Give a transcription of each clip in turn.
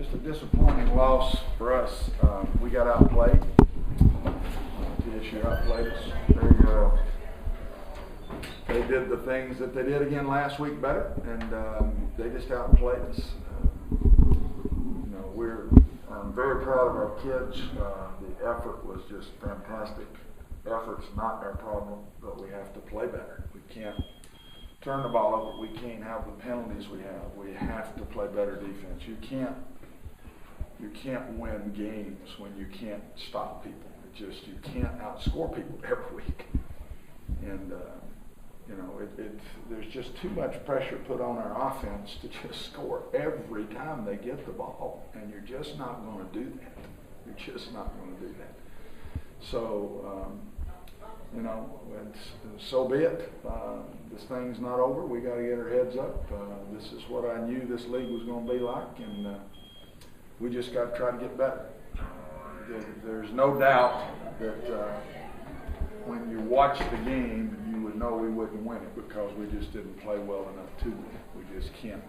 Just a disappointing loss for us. We got outplayed. TSU outplayed us. They did the things that they did again last week better, and they just outplayed us. I'm very proud of our kids. The effort was just fantastic. Effort's not our problem, but we have to play better. We can't turn the ball over. We can't have the penalties we have. We have to play better defense. You can't win games when you can't stop people. You can't outscore people every week. And there's just too much pressure put on our offense to just score every time they get the ball, and you're just not going to do that. You're just not going to do that. So, so be it. This thing's not over. We got to get our heads up. This is what I knew this league was going to be like, and we just got to try to get better. There's no doubt that when you watch the game, you would know we wouldn't win it because we just didn't play well enough to win. We just can't.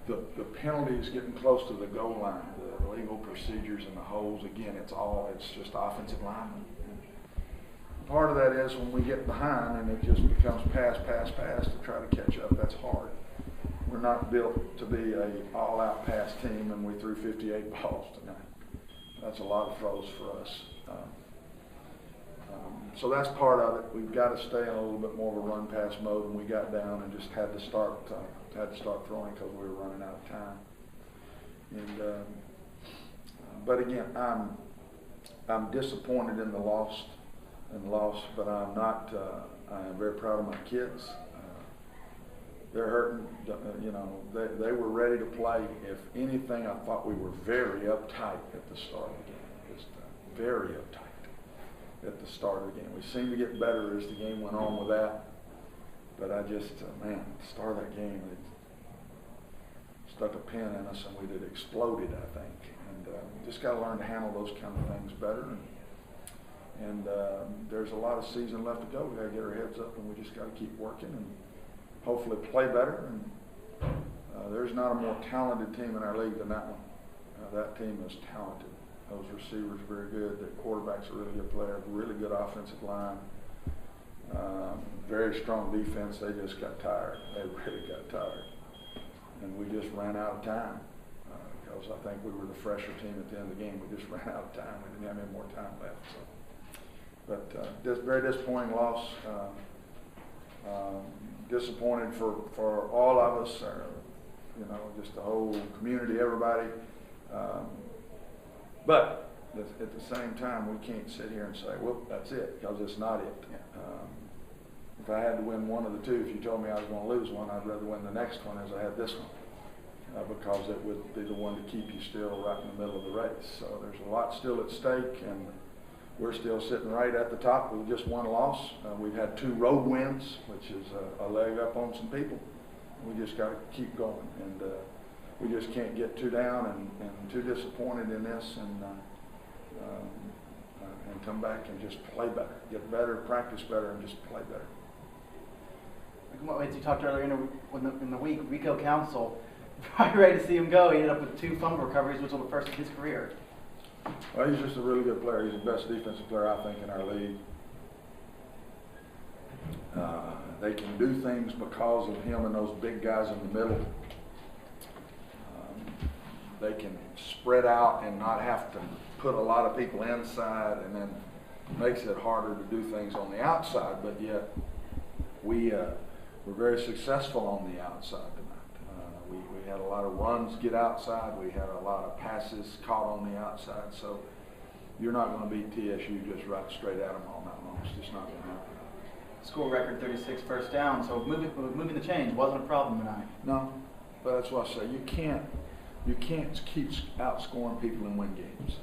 The penalties getting close to the goal line, the legal procedures and the holds, again, it's just offensive linemen. Part of that is when we get behind and it just becomes pass to try to catch up. That's hard. We're not built to be a all-out pass team, and we threw 58 balls tonight. That's a lot of throws for us. So that's part of it. We've got to stay in a little bit more of a run-pass mode, and we got down and just had to start throwing because we were running out of time. And but again, I'm disappointed in the loss, but I'm not. I am very proud of my kids. They're hurting. They were ready to play. If anything, I thought we were very uptight at the start of the game. Just very uptight at the start of the game. We seemed to get better as the game went on with that. But I just, at the start of that game, it stuck a pin in us and we exploded, I think. And just got to learn to handle those kind of things better. And there's a lot of season left to go. We got to get our heads up, and we just got to keep working and hopefully play better. And there's not a more talented team in our league than that one. That team is talented. Those receivers are very good. The quarterback's a really good player. Really good offensive line. Very strong defense. They just got tired. They really got tired. And we just ran out of time because I think we were the fresher team at the end of the game. We just ran out of time. We didn't have any more time left. But very disappointing loss. Disappointed for all of us, just the whole community, everybody. But at the same time, we can't sit here and say, well, that's it, because it's not it. If I had to win one of the two, if you told me I was going to lose one, I'd rather win the next one as I had this one, because it would be the one to keep you still right in the middle of the race. So there's a lot still at stake, and we're still sitting right at the top with just one loss. We've had 2 road wins, which is a leg up on some people. We just got to keep going, and we just can't get too down and too disappointed in this, and come back and just play better, get better, practice better, and just play better. As you talked earlier in the week, Rico Council, probably ready to see him go. He ended up with 2 fumble recoveries, which was the first of his career. Well, he's just a really good player. He's the best defensive player, I think, in our league. They can do things because of him and those big guys in the middle. They can spread out and not have to put a lot of people inside, and then makes it harder to do things on the outside. But yet, we were very successful on the outside tonight. We had a lot of runs get outside. We had a lot of passes caught on the outside. So you're not going to beat TSU just right straight at them all night long. It's just not going to happen. School record 36 first down. So moving the chains wasn't a problem tonight. No, but that's what I say. You can't keep outscoring people and win games.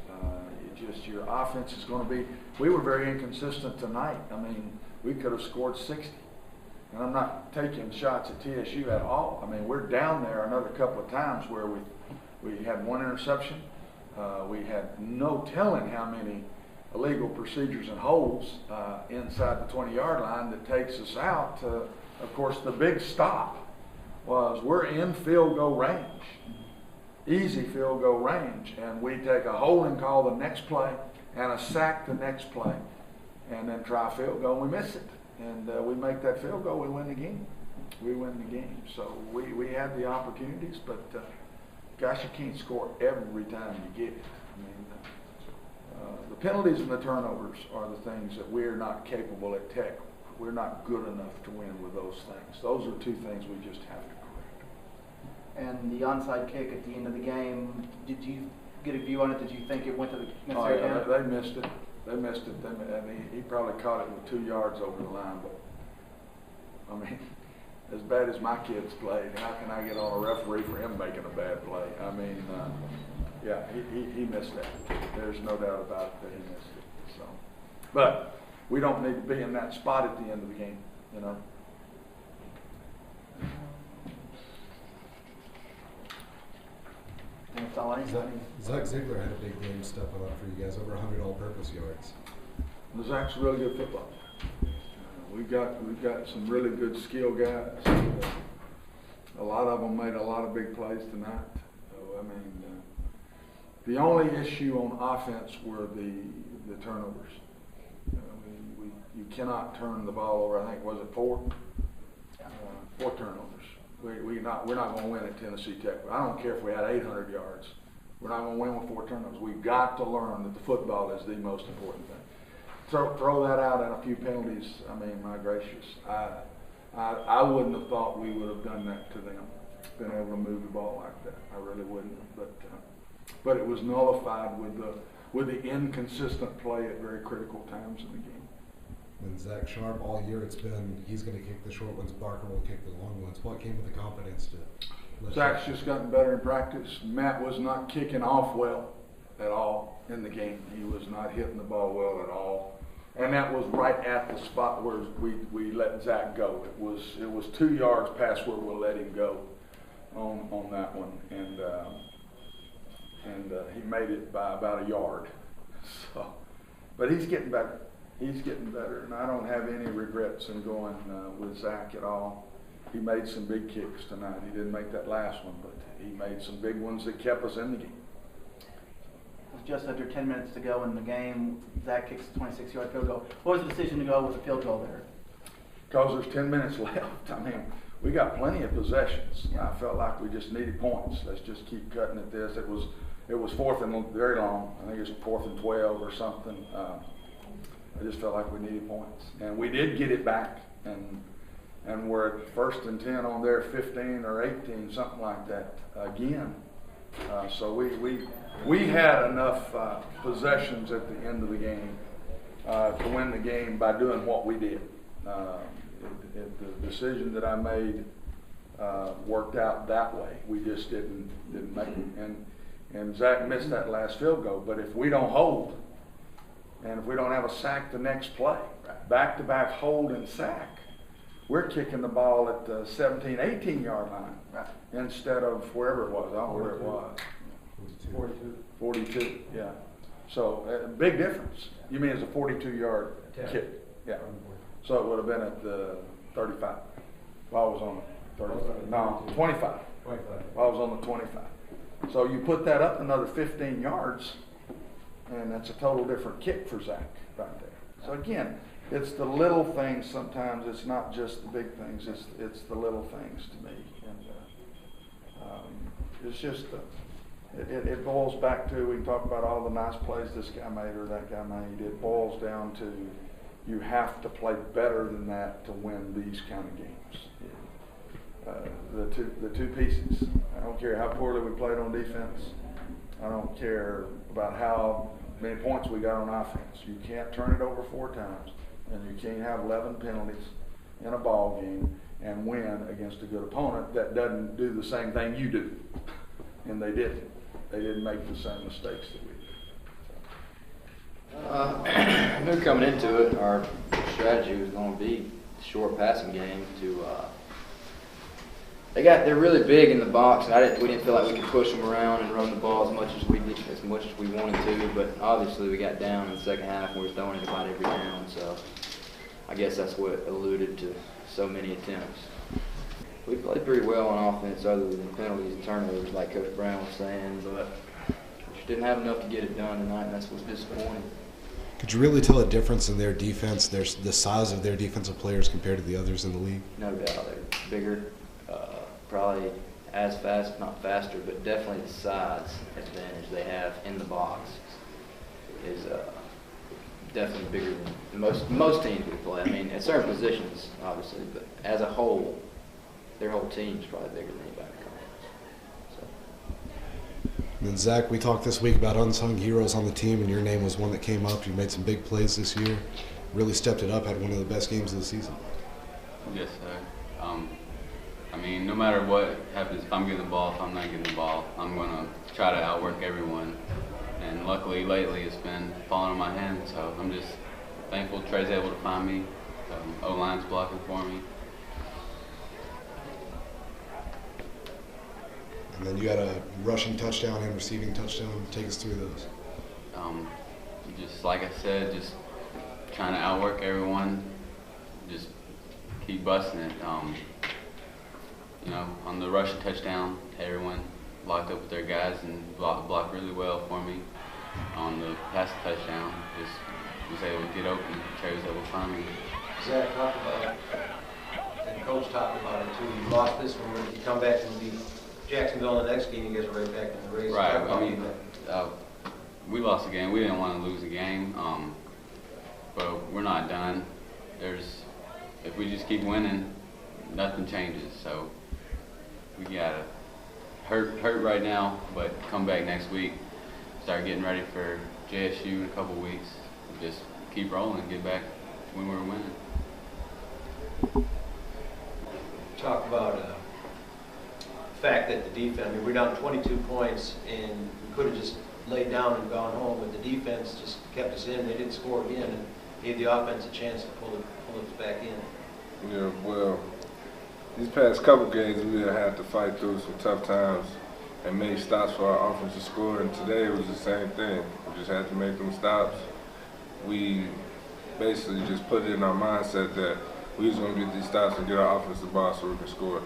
Your offense is going to be. We were very inconsistent tonight. I mean, we could have scored 60. And I'm not taking shots at TSU at all. I mean, we're down there another couple of times where we had 1 interception. We had no telling how many illegal procedures and holds inside the 20-yard line that takes us out. Of course, the big stop was we're in field goal range. easy field goal range, and we take a holding call the next play and a sack the next play, and then try a field goal, and we miss it. And we make that field goal, we win the game. We win the game. So we had the opportunities, but gosh, you can't score every time you get it. I mean, the penalties and the turnovers are the things that we're not capable at Tech. We're not good enough to win with those things. Those are two things we just have to correct. And the onside kick at the end of the game, did you get a view on it? Did you think it went to the Oh, necessary yeah, end? they missed it. They missed it. I mean, he probably caught it with 2 yards over the line. But I mean, as bad as my kids played, how can I get on a referee for him making a bad play? I mean, yeah, he missed that. There's no doubt about it that he missed it. So, but we don't need to be in that spot at the end of the game, you know. That's all I Zach Ziegler had a big game stepping up for you guys, over 100 all-purpose yards. Zach's a really good football. We've got some really good skill guys. A lot of them made a lot of big plays tonight. So, I mean, the only issue on offense were the turnovers. You cannot turn the ball over. I think, was it 4? 4 turnovers. We're not going to win at Tennessee Tech. I don't care if we had 800 yards. We're not going to win with 4 turnovers. We've got to learn that the football is the most important thing. Throw that out and a few penalties. I mean, my gracious, I wouldn't have thought we would have done that to them, been able to move the ball like that. I really wouldn't have. But it was nullified with the inconsistent play at very critical times in the game. When Zach Sharp all year, he's going to kick the short ones, Barker will kick the long ones. What came with the confidence to? Zach's just gotten better in practice. Matt was not kicking off well at all in the game. He was not hitting the ball well at all. And that was right at the spot where we let Zach go. It was 2 yards past where we'll let him go on that one, and he made it by about a yard. So, but he's getting better. He's getting better, and I don't have any regrets in going with Zach at all. He made some big kicks tonight. He didn't make that last one, but he made some big ones that kept us in the game. Just under 10 minutes to go in the game, Zach kicks a 26-yard field goal. What was the decision to go with the field goal there? Because there's 10 minutes left. I mean, we got plenty of possessions. I felt like we just needed points. Let's just keep cutting at this. It was 4th and very long. I think it was 4th and 12 or something. I just felt like we needed points, and we did get it back, and we're at 1st and 10 on their 15 or 18, something like that again. So we had enough possessions at the end of the game to win the game by doing what we did. The decision that I made worked out that way. We just didn't make it. And Zach missed that last field goal. But if we don't hold, and if we don't have a sack the next play, back-to-back hold and sack, we're kicking the ball at the 17, 18-yard line instead of wherever it was. I don't know where it was. 42, yeah. So, big difference. You mean it's a 42-yard kick? Yeah. So it would have been at the 35. Well, I was on the 35. No, 25. Well, I was on the 25. So you put that up another 15 yards, and that's a total different kick for Zach right there. So again, it's the little things sometimes. It's not just the big things. It's the little things to me. And it's just, it boils back to, we can talk about all the nice plays this guy made or that guy made. It boils down to you have to play better than that to win these kind of games. The two pieces. I don't care how poorly we played on defense. I don't care about how many points we got on offense. You can't turn it over 4 times, and you can't have 11 penalties in a ball game and win against a good opponent that doesn't do the same thing you do. And they didn't. They didn't make the same mistakes that we did. I knew coming into it, our strategy was going to be the short passing game. They're really big in the box, and we didn't feel like we could push them around and run the ball as much as we wanted to. But obviously, we got down in the second half, and we were throwing it about every down. So I guess that's what alluded to so many attempts. We played pretty well on offense other than penalties and turnovers, like Coach Brown was saying, but we just didn't have enough to get it done tonight, and that's what's disappointing. Could you really tell a difference in their defense, the size of their defensive players compared to the others in the league? No doubt, they're bigger, probably as fast, if not faster, but definitely the size advantage they have in the box is definitely bigger than most teams we play. I mean, at certain positions, obviously, but as a whole, their whole team is probably bigger than anybody in the conference. So. And then Zach, we talked this week about unsung heroes on the team, and your name was one that came up. You made some big plays this year, really stepped it up, had one of the best games of the season. Yes, sir. I mean, no matter what happens, if I'm getting the ball, if I'm not getting the ball, I'm going to try to outwork everyone. And luckily, lately, it's been falling on my hands, so I'm just thankful Trey's able to find me. O-line's blocking for me. And then you had a rushing touchdown and receiving touchdown. Take us through those. Just like I said, just trying to outwork everyone, just keep busting it. You know, on the rushing touchdown, everyone locked up with their guys and blocked really well for me. On the passing touchdown, just was able to get open. Trey was able to find me. Zach talked about it, and Coach talked about it too. You lost this one, you come back and beat Jacksonville in the next game, you guys are right back in the race. Right. I mean, we lost the game. We didn't want to lose the game, but we're not done. If we just keep winning, nothing changes. So we gotta hurt right now, but come back next week, start getting ready for JSU in a couple weeks, and just keep rolling, get back when we're winning. Talk about the fact that the defense, I mean, we're down 22 points, and we could have just laid down and gone home, but the defense just kept us in. They didn't score again, and gave the offense a chance to pull us back in. Yeah, well, these past couple games we really had to fight through some tough times and make stops for our offensive score, and today it was the same thing. We just had to make them stops. We basically just put it in our mindset that we was going to get these stops and get our offensive ball so we can score.